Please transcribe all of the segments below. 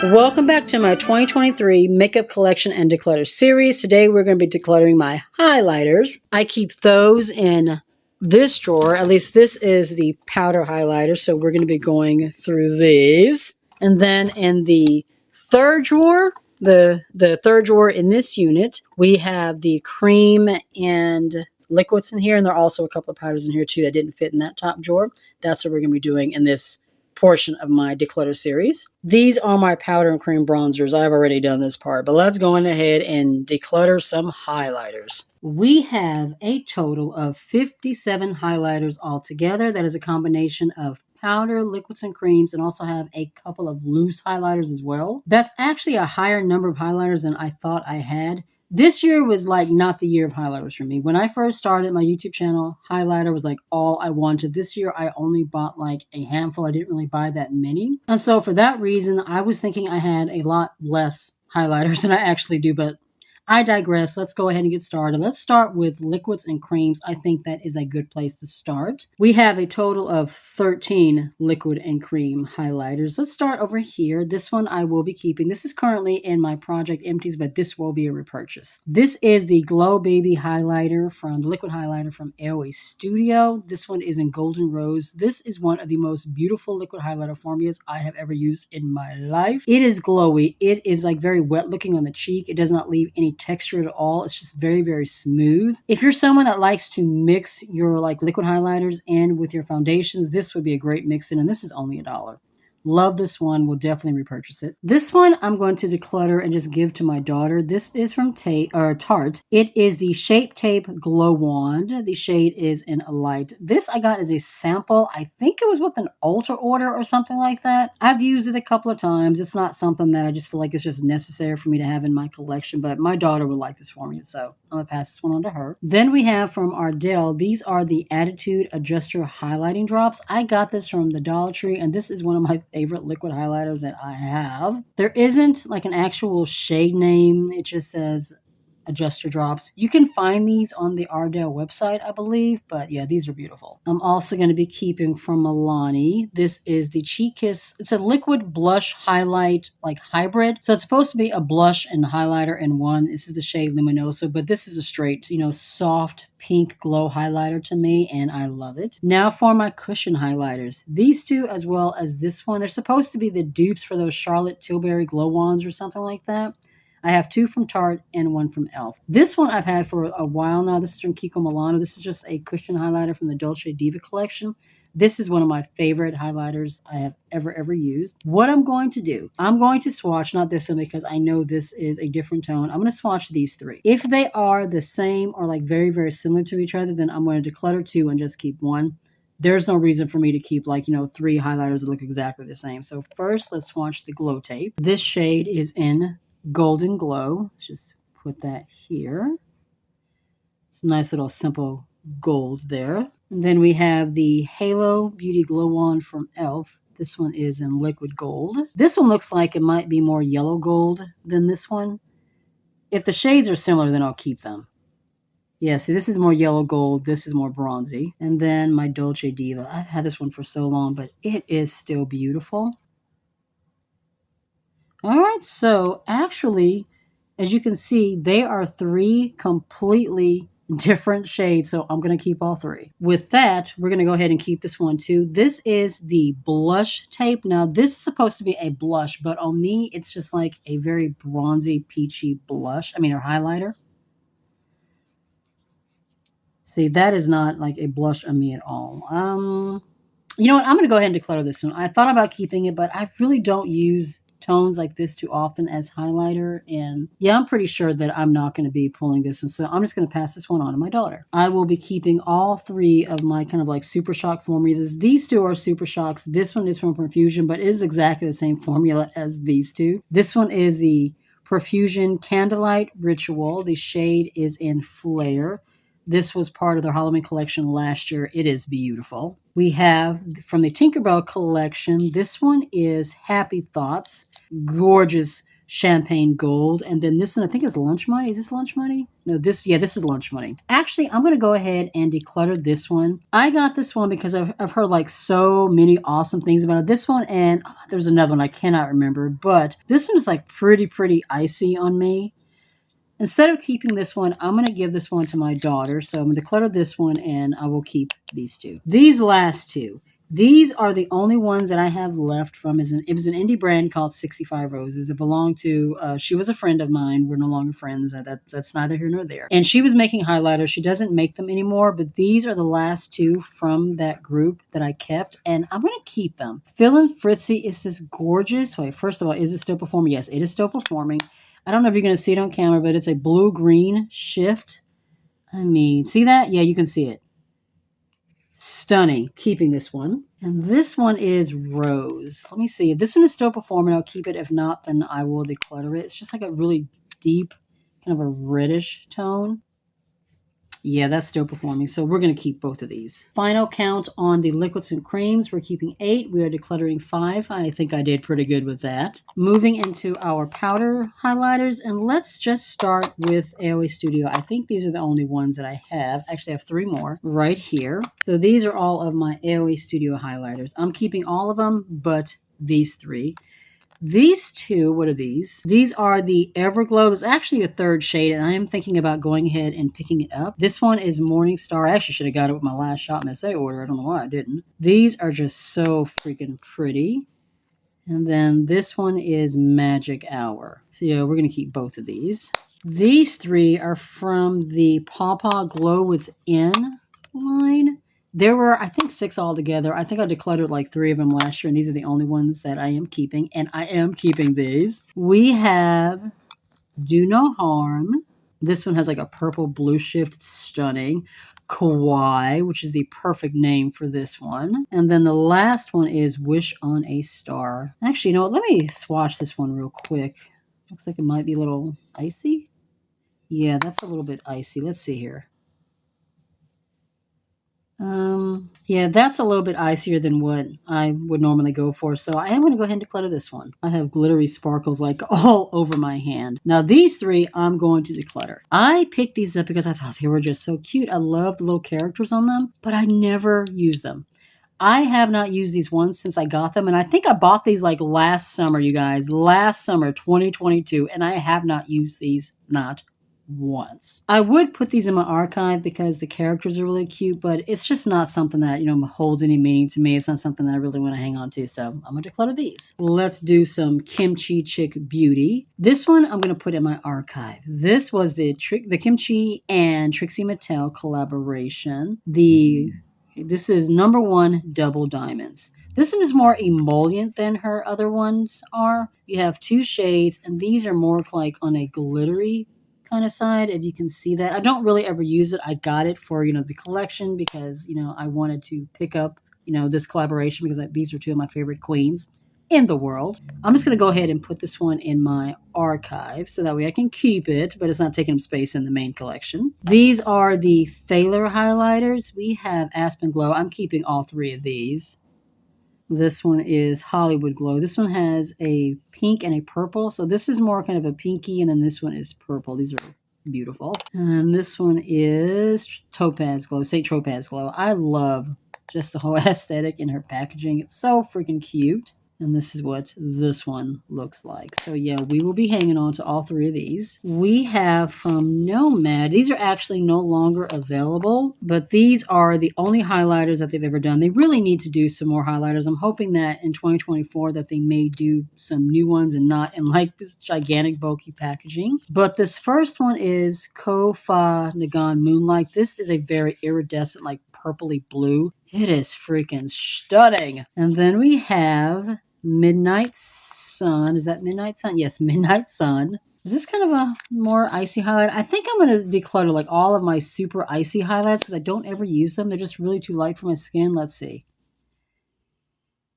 Welcome back to my 2023 Makeup Collection and Declutter series. Today we're going to be decluttering my highlighters. I keep those in this drawer. At least this is the powder highlighter, so we're going to be going through these. And then in the third drawer, the third drawer in this unit, we have the cream and liquids in here, and there are also a couple of powders in here too that didn't fit in that top drawer. That's what we're going to be doing in this portion of my declutter series. These are my powder and cream bronzers. I've already done this part, but let's go on ahead and declutter some highlighters. We have a total of 57 highlighters altogether. That is a combination of powder, liquids, and creams, and also have a couple of loose highlighters as well. That's actually a higher number of highlighters than I thought I had. This year was like not the year of highlighters for me. When I first started my YouTube channel, highlighter was like all I wanted. This year, I only bought like a handful. I didn't really buy that many. And so for that reason, I was thinking I had a lot less highlighters than I actually do, but I digress. Let's go ahead and get started. Let's start with liquids and creams. I think that is a good place to start. We have a total of 13 liquid and cream highlighters. Let's start over here. This one I will be keeping. This is currently in my Project Empties, but this will be a repurchase. This is the Glow Baby highlighter from the liquid highlighter from AOA Studio. This one is in Golden Rose. This is one of the most beautiful liquid highlighter formulas I have ever used in my life. It is glowy. It is like very wet looking on the cheek. It does not leave any texture at all. It's just very, very smooth. If you're someone that likes to mix your like liquid highlighters in with your foundations, this would be a great mix in, and this is only $1. Love this one. Will definitely repurchase it. This one I'm going to declutter and just give to my daughter. This is from Tarte. It is the Shape Tape Glow Wand. The shade is in a light. This I got as a sample. I think it was with an Ulta order or something like that. I've used it a couple of times. It's not something that I just feel like it's just necessary for me to have in my collection, but my daughter would like this for me, so I'm going to pass this one on to her. Then we have from Ardell. These are the Attitude Adjuster Highlighting Drops. I got this from the Dollar Tree, and this is one of my favorite liquid highlighters that I have. There isn't like an actual shade name. It just says adjuster drops. You can find these on the Ardell website, I believe, but yeah, these are beautiful. I'm also going to be keeping from Milani. This is the Cheek Kiss. It's a liquid blush highlight like hybrid. So it's supposed to be a blush and highlighter in one. This is the shade Luminosa, but this is a straight, soft pink glow highlighter to me, and I love it. Now for my cushion highlighters. These two as well as this one, they're supposed to be the dupes for those Charlotte Tilbury glow wands or something like that. I have two from Tarte and one from e.l.f. This one I've had for a while now. This is from Kiko Milano. This is just a cushion highlighter from the Dolce Diva collection. This is one of my favorite highlighters I have ever used. What I'm going to do, I'm going to swatch, not this one because I know this is a different tone. I'm going to swatch these three. If they are the same or like very, very similar to each other, then I'm going to declutter two and just keep one. There's no reason for me to keep like, three highlighters that look exactly the same. So first, let's swatch the Glow Tape. This shade is in Golden Glow. Let's just put that here. It's a nice little simple gold there. And then we have the Halo Beauty Glow Wand from e.l.f. This one is in liquid gold. This one looks like it might be more yellow gold than this one. If the shades are similar, then I'll keep them. Yeah, see, this is more yellow gold. This is more bronzy. And then my Dolce Diva. I've had this one for so long, but it is still beautiful. All right, so actually, as you can see, they are three completely different shades, so I'm going to keep all three. With that, we're going to go ahead and keep this one too. This is the blush tape. Now, this is supposed to be a blush, but on me, it's just like a very bronzy, peachy blush. Or highlighter. See, that is not like a blush on me at all. You know what? I'm going to go ahead and declutter this one. I thought about keeping it, but I really don't use tones like this too often as highlighter, and yeah, I'm pretty sure that I'm not going to be pulling this one, so I'm just going to pass this one on to my daughter. I will be keeping all three of my kind of like Super Shock formulas. These two are Super Shocks. This one is from Profusion, but it is exactly the same formula as these two. This one is the Profusion Candlelight Ritual. The shade is in Flare. This was part of their Halloween collection last year. It is beautiful. We have from the Tinkerbell collection, this one is Happy Thoughts. Gorgeous champagne gold. And then this one, I think is lunch money. Is this lunch money? No, this is lunch money. Actually, I'm going to go ahead and declutter this one. I got this one because I've heard like so many awesome things about it. This one, and there's another one I cannot remember, but this one is like pretty icy on me. Instead of keeping this one, I'm going to give this one to my daughter. So I'm going to declutter this one and I will keep these two. These last two. These are the only ones that I have left from. It was an indie brand called 65 Roses. It belonged to, she was a friend of mine. We're no longer friends. That's neither here nor there. And she was making highlighters. She doesn't make them anymore, but these are the last two from that group that I kept, and I'm going to keep them. Phil and Fritzy is this gorgeous. Wait, first of all, is it still performing? Yes, it is still performing. I don't know if you're going to see it on camera, but it's a blue-green shift. I mean, see that? Yeah, you can see it. Stunning. Keeping this one. And this one is Rose. Let me see. If this one is still performing, I'll keep it. If not, then I will declutter it. It's just like a really deep, kind of a reddish tone. Yeah, that's still performing, so we're going to keep both of these. Final count on the liquids and creams. We're keeping 8. We are decluttering 5. I think I did pretty good with that. Moving into our powder highlighters, and let's just start with AOA Studio. I think these are the only ones that I have. Actually, I have 3 more right here. So these are all of my AOA Studio highlighters. I'm keeping all of them, but these 3. These two, what are these? These are the Everglow. There's actually a third shade, and I am thinking about going ahead and picking it up. This one is Morning Star. I actually should have got it with my last Shop SA order. I don't know why I didn't. These are just so freaking pretty. And then this one is Magic Hour. So yeah, we're going to keep both of these. These 3 are from the Paw Paw Glow Within line. There were, I think, 6 altogether. I think I decluttered like 3 of them last year, and these are the only ones that I am keeping, and I am keeping these. We have Do No Harm. This one has like a purple blue shift. It's stunning. Kawaii, which is the perfect name for this one. And then the last one is Wish on a Star. Actually, you know what? Let me swatch this one real quick. Looks like it might be a little icy. Yeah, that's a little bit icy. Let's see here. Yeah, that's a little bit icier than what I would normally go for. So I am going to go ahead and declutter this one. I have glittery sparkles like all over my hand. Now these 3 I'm going to declutter. I picked these up because I thought they were just so cute. I love the little characters on them, but I never use them. I have not used these ones since I got them, and I think I bought these like last summer, you guys. Last summer, 2022, and I have not used these, not once. I would put these in my archive because the characters are really cute, but it's just not something that, holds any meaning to me. It's not something that I really want to hang on to, so I'm going to declutter these. Let's do some Kimchi Chick Beauty. This one I'm going to put in my archive. This was the Kimchi and Trixie Mattel collaboration. This is number 1 Double Diamonds. This one is more emollient than her other ones are. You have 2 shades, and these are more like on a glittery kind of side, if you can see that. I don't really ever use it. I got it for, the collection because, I wanted to pick up, this collaboration because these are 2 of my favorite queens in the world. I'm just going to go ahead and put this one in my archive so that way I can keep it, but it's not taking up space in the main collection. These are the Thaler highlighters. We have Aspen Glow. I'm keeping all 3 of these. This one is Hollywood Glow. This one has a pink and a purple. So this is more kind of a pinky, and then this one is purple. These are beautiful. And this one is Topaz Glow, St. Tropaz Glow. I love just the whole aesthetic in her packaging. It's so freaking cute. And this is what this one looks like. So yeah, we will be hanging on to all 3 of these. We have from Nomad. These are actually no longer available, but these are the only highlighters that they've ever done. They really need to do some more highlighters. I'm hoping that in 2024 that they may do some new ones and not in like this gigantic bulky packaging. But this first one is Kofa Nagan Moonlight. This is a very iridescent, like purpley blue. It is freaking stunning. And then we have Midnight Sun. Is that Midnight Sun? Yes, Midnight Sun. Is this kind of a more icy highlight? I think I'm going to declutter like all of my super icy highlights because I don't ever use them. They're just really too light for my skin. Let's see.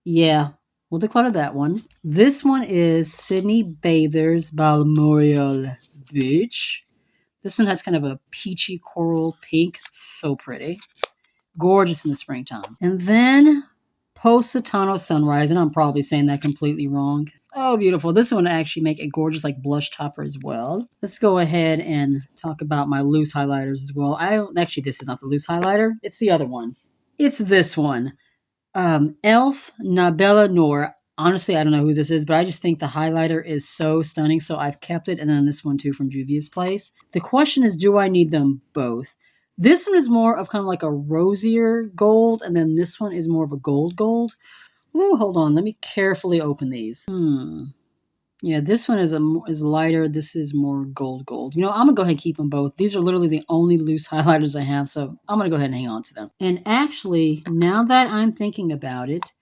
Yeah, we'll declutter that one. This one is Sydney Bather's Balmoral Beach. This one has kind of a peachy coral pink. It's so pretty. Gorgeous in the springtime. And then Positano Sunrise, and I'm probably saying that completely wrong. Oh, beautiful. This one actually make a gorgeous like blush topper as well. Let's go ahead and talk about my loose highlighters as well. Actually, this is not the loose highlighter. It's the other one. It's this one. Elf Nabella Noor. Honestly, I don't know who this is, but I just think the highlighter is so stunning, so I've kept it. And then this one too from Juvia's Place. The question is, do I need them both? This one is more of kind of like a rosier gold, and then this one is more of a gold. Ooh, hold on. Let me carefully open these. Yeah, this one is lighter. This is more gold. You know, I'm going to go ahead and keep them both. These are literally the only loose highlighters I have, so I'm going to go ahead and hang on to them. And actually, now that I'm thinking about it,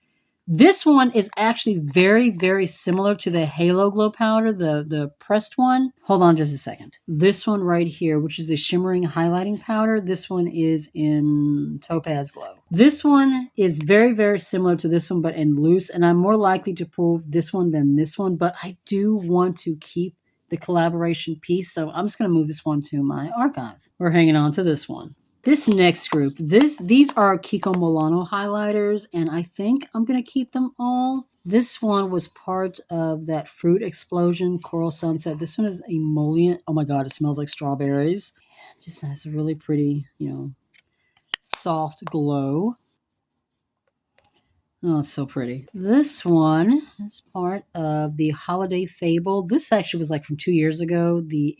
this one is actually very, very similar to the Halo Glow powder, the pressed one. Hold on just a second. This one right here, which is the shimmering highlighting powder, this one is in Topaz Glow. This one is very, very similar to this one, but in loose, and I'm more likely to pull this one than this one, but I do want to keep the collaboration piece, so I'm just going to move this one to my archive. We're hanging on to this one. This next group, these are Kiko Milano highlighters, and I think I'm going to keep them all. This one was part of that Fruit Explosion Coral Sunset. This one is emollient. Oh my god, it smells like strawberries. Just has a really pretty, you know, soft glow. Oh, it's so pretty. This one is part of the Holiday Fable. This actually was like from 2 years ago. The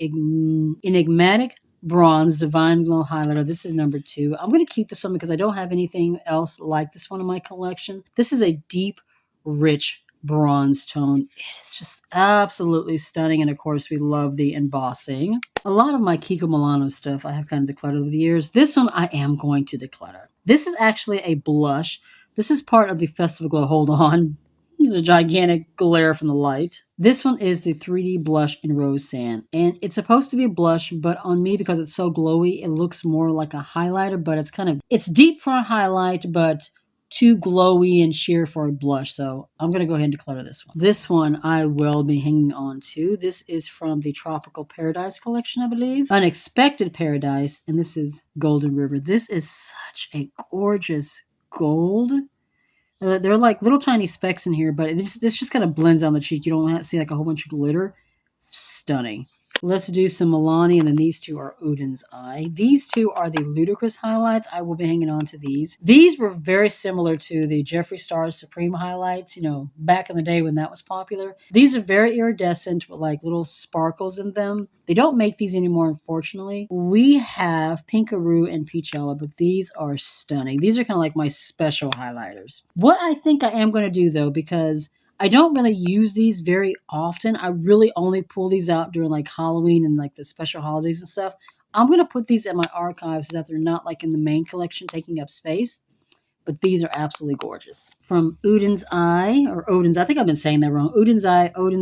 Enigmatic Bronze Divine Glow Highlighter. This is number 2. I'm going to keep this one because I don't have anything else like this one in my collection. This is a deep, rich bronze tone. It's just absolutely stunning. And of course, we love the embossing. A lot of my Kiko Milano stuff I have kind of decluttered over the years. This one I am going to declutter. This is actually a blush. This is part of the Festival Glow. Hold on. There's a gigantic glare from the light. This one is the 3D blush in Rose Sand. And it's supposed to be a blush, but on me, because it's so glowy, it looks more like a highlighter, but it's deep for a highlight, but too glowy and sheer for a blush. So I'm going to go ahead and declutter this one. This one I will be hanging on to. This is from the Tropical Paradise collection, I believe. Unexpected Paradise, and this is Golden River. This is such a gorgeous gold. There are like little tiny specks in here, but this just kind of blends on the cheek. You don't have to see like a whole bunch of glitter. It's just stunning. Let's do some Milani, and then these two are Udin's Eye. These two are the Ludicrous highlights. I will be hanging on to these. These were very similar to the Jeffree Star's Supreme highlights, you know, back in the day when that was popular. These are very iridescent with like little sparkles in them. They don't make these anymore, unfortunately. We have Pinkaroo and Peach Yellow, but these are stunning. These are kind of like my special highlighters. What I think I am going to do, though, because I don't really use these very often. I really only pull these out during like Halloween and like the special holidays and stuff. I'm going to put these in my archives so that they're not like in the main collection taking up space. But these are absolutely gorgeous. From Udin's Eye, or Odin's, I think I've been saying that wrong. Udin's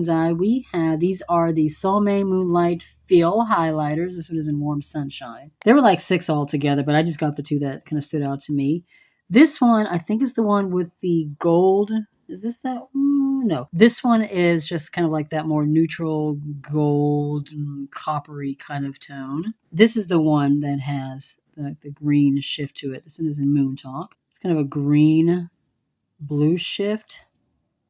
Eye, we have, these are the Soleil Moonlight Feel highlighters. This one is in Warm Sunshine. There were like 6 altogether, but I just got the 2 that kind of stood out to me. This one, I think, is the one with the gold. Is this that one? No. This one is just kind of like that more neutral gold, coppery kind of tone. This is the one that has the green shift to it. This one is in Moon Talk. It's kind of a green blue shift.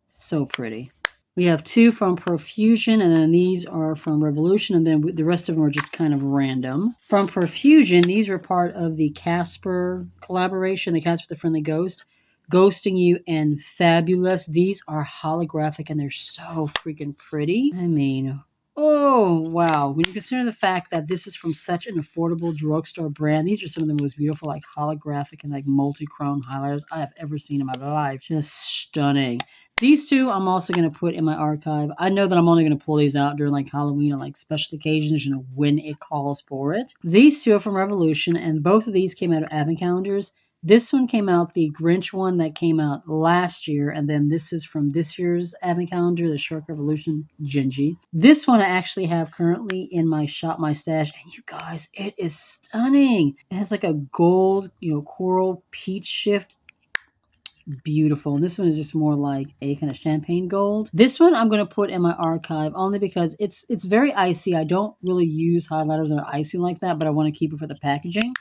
So pretty. We have 2 from Profusion, and then these are from Revolution, and then the rest of them are just kind of random. From Profusion, these are part of the Casper collaboration, the Casper the Friendly Ghost. Ghosting You and Fabulous. These are holographic, and they're so freaking pretty. I mean, oh, wow. When you consider the fact that this is from such an affordable drugstore brand, these are some of the most beautiful, like, holographic and, like, multi-chrome highlighters I have ever seen in my life. Just stunning. These 2 I'm also going to put in my archive. I know that I'm only going to pull these out during, like, Halloween and, like, special occasions, you know, when it calls for it. These 2 are from Revolution, and both of these came out of advent calendars. This one came out, the Grinch one that came out last year, and then this is from this year's advent calendar, the Shark Revolution Gingy. This one I actually have currently in my Shop My Stash, and you guys, it is stunning. It has like a gold, you know, coral peach shift. Beautiful. And this one is just more like a kind of champagne gold. This one I'm going to put in my archive only because it's very icy. I don't really use highlighters that are icy like that, but I want to keep it for the packaging.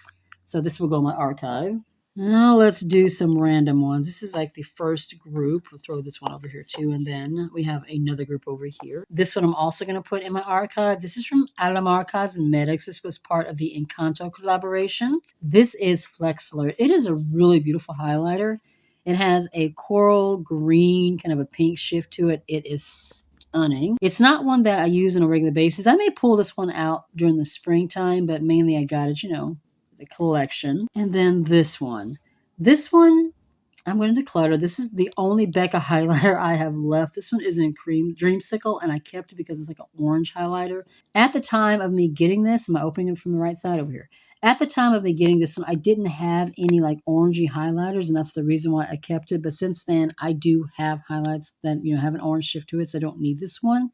So this will go in my archive. Now let's do some random ones. This is like the first group. We'll throw this one over here too. And then we have another group over here. This one I'm also going to put in my archive. This is from Cosmetics. This was part of the Encanto collaboration. This is Flexler. It is a really beautiful highlighter. It has a coral green, kind of a pink shift to it. It is stunning. It's not one that I use on a regular basis. I may pull this one out during the springtime, but mainly I got it, the collection. And then this one. This one, I'm going to declutter. This is the only Becca highlighter I have left. This one is in Cream Dreamsicle, and I kept it because it's like an orange highlighter. At the time of me getting this, am I opening it from the right side over here? At the time of me getting this one, I didn't have any like orangey highlighters, and that's the reason why I kept it. But since then, I do have highlights that, have an orange shift to it, so I don't need this one.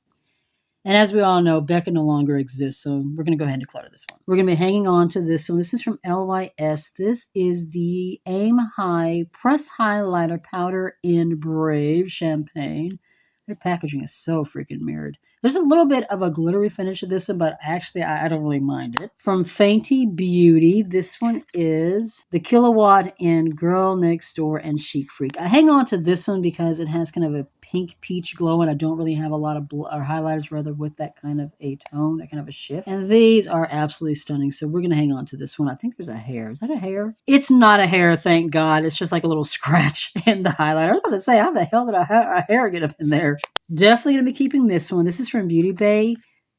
And as we all know, Becca no longer exists, so we're going to go ahead and declutter this one. We're going to be hanging on to this one. This is from LYS. This is the Aim High Pressed Highlighter Powder in Brave Champagne. Their packaging is so freaking mirrored. There's a little bit of a glittery finish to this one, but actually I don't really mind it. From Fenty Beauty, this one is the Kilowatt in Girl Next Door and Chic Freak. I hang on to this one because it has kind of a pink peach glow, and I don't really have a lot of highlighters rather with that kind of a tone, that kind of a shift. And these are absolutely stunning, so we're going to hang on to this one. I think there's a hair. Is that a hair? It's not a hair, thank God. It's just like a little scratch in the highlighter. I was about to say, how the hell did a hair get up in there? Definitely going to be keeping this one. This is from Beauty Bay.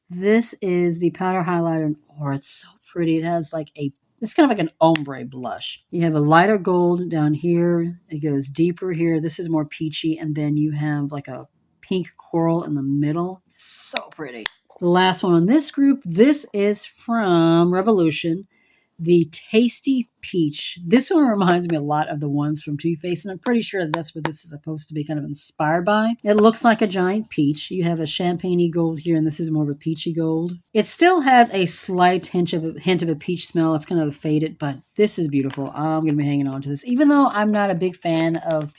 This is the powder highlighter. Oh, it's so pretty. It has like it's kind of like an ombre blush. You have a lighter gold down here. It goes deeper here. This is more peachy. And then you have like a pink coral in the middle. So pretty. The last one on this group, this is from Revolution. The Tasty Peach. This one reminds me a lot of the ones from Too Faced, and I'm pretty sure that's what this is supposed to be kind of inspired by. It looks like a giant peach. You have a champagne-y gold here, and this is more of a peachy gold. It still has a slight hint of a peach smell. It's kind of faded, but this is beautiful. I'm going to be hanging on to this. Even though I'm not a big fan of,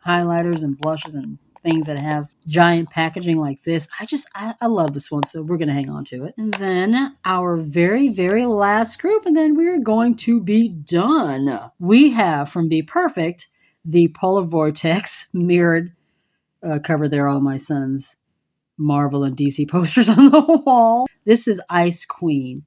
highlighters and blushes and things that have giant packaging like this. I love this one, so we're going to hang on to it. And then our very, very last group, and then we're going to be done. We have from Be Perfect, the Polar Vortex mirrored cover there, all my son's Marvel and DC posters on the wall. This is Ice Queen.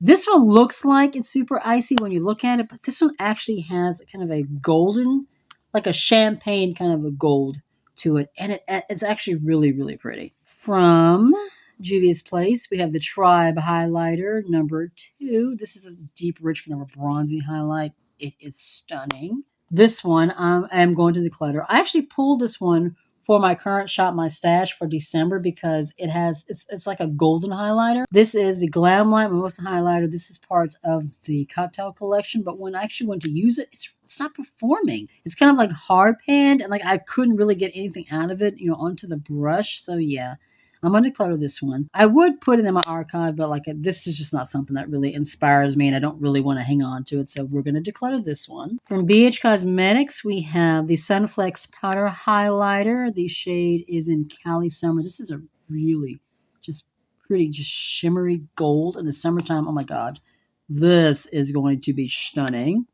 This one looks like it's super icy when you look at it, but this one actually has kind of a golden, like a champagne kind of a gold to it, and it's actually really, really pretty. From Juvia's Place, we have the Tribe highlighter number 2. This is a deep, rich kind of a bronzy highlight. It is stunning. This one I am going to declutter. I actually pulled this one for my current Shop My Stash for December because it's like a golden highlighter. This is the Glam Light Mimosa highlighter. This is part of the cocktail collection, but when I actually went to use it, it's not performing. It's kind of like hard panned, and like I couldn't really get anything out of it, onto the brush. So yeah, I'm going to declutter this one. I would put it in my archive, but like this is just not something that really inspires me, and I don't really want to hang on to it. So we're going to declutter this one. From BH Cosmetics, we have the Sunflex Powder Highlighter. The shade is in Cali Summer. This is a really just pretty, just shimmery gold in the summertime. Oh my God. This is going to be stunning.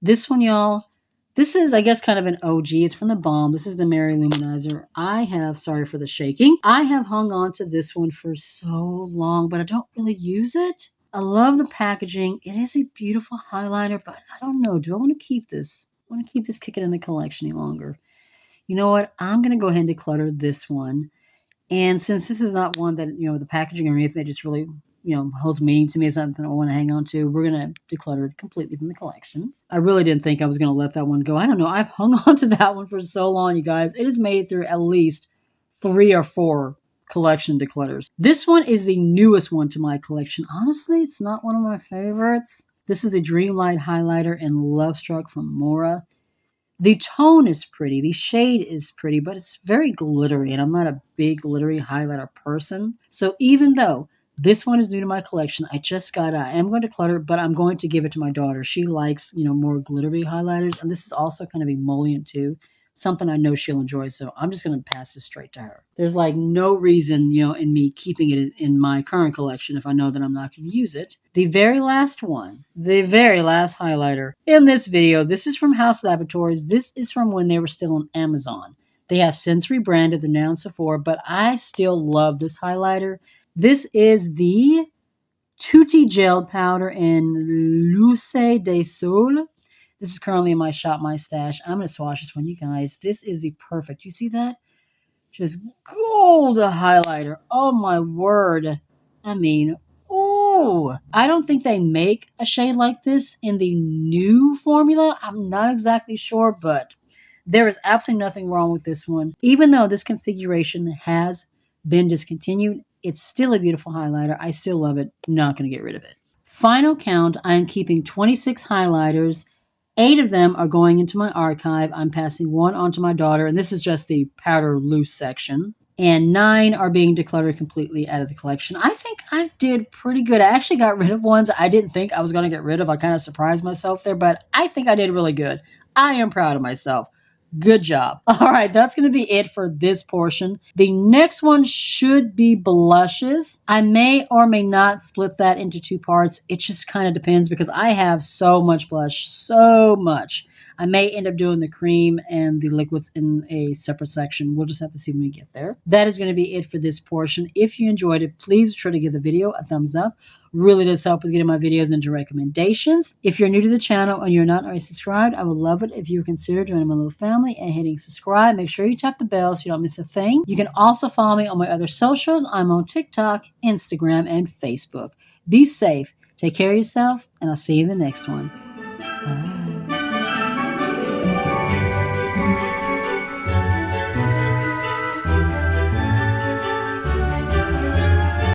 This one, y'all. This is, I guess, kind of an OG. It's from the Balm. This is the Mary Luminizer. Sorry for the shaking. I have hung on to this one for so long, but I don't really use it. I love the packaging. It is a beautiful highlighter, but I don't know. Do I want to keep this? I want to keep this kicking in the collection any longer. You know what? I'm going to go ahead and declutter this one. And since this is not one that, the packaging or anything that just really, holds meaning to me, is something I want to hang on to, we're going to declutter it completely from the collection. I really didn't think I was going to let that one go. I don't know. I've hung on to that one for so long, you guys. It has made it through at least 3 or 4 collection declutters. This one is the newest one to my collection. Honestly, it's not one of my favorites. This is the Dreamlight highlighter in Love Struck from Mora. The tone is pretty. The shade is pretty, but it's very glittery, and I'm not a big glittery highlighter person. So even though this one is new to my collection, I am going to declutter, but I'm going to give it to my daughter. She likes, more glittery highlighters, and this is also kind of emollient too. something I know she'll enjoy. So I'm just going to pass this straight to her. There's like no reason, in me keeping it in my current collection if I know that I'm not going to use it. The very last one, the very last highlighter in this video, this is from House Laboratories. This is from when they were still on Amazon. They have since rebranded, they're now on Sephora, but I still love this highlighter. This is the Tutti Gel Powder in Luce de Sol. This is currently in my shop, my stash. I'm going to swatch this one, you guys. This is the perfect. You see that? Just gold highlighter. Oh, my word. I mean, ooh. I don't think they make a shade like this in the new formula. I'm not exactly sure, but there is absolutely nothing wrong with this one. Even though this configuration has been discontinued, it's still a beautiful highlighter. I still love it. Not going to get rid of it. Final count, I am keeping 26 highlighters. 8 of them are going into my archive. I'm passing 1 on to my daughter, and this is just the powder loose section. And 9 are being decluttered completely out of the collection. I think I did pretty good. I actually got rid of ones I didn't think I was going to get rid of. I kind of surprised myself there, but I think I did really good. I am proud of myself. Good job. All right, that's going to be it for this portion. The next one should be blushes. I may or may not split that into 2 parts. It just kind of depends because I have so much blush, so much. I may end up doing the cream and the liquids in a separate section. We'll just have to see when we get there. That is going to be it for this portion. If you enjoyed it, please be sure to give the video a thumbs up. Really does help with getting my videos into recommendations. If you're new to the channel and you're not already subscribed, I would love it if you would consider joining my little family and hitting subscribe. Make sure you tap the bell so you don't miss a thing. You can also follow me on my other socials. I'm on TikTok, Instagram, and Facebook. Be safe, take care of yourself, and I'll see you in the next one. Bye.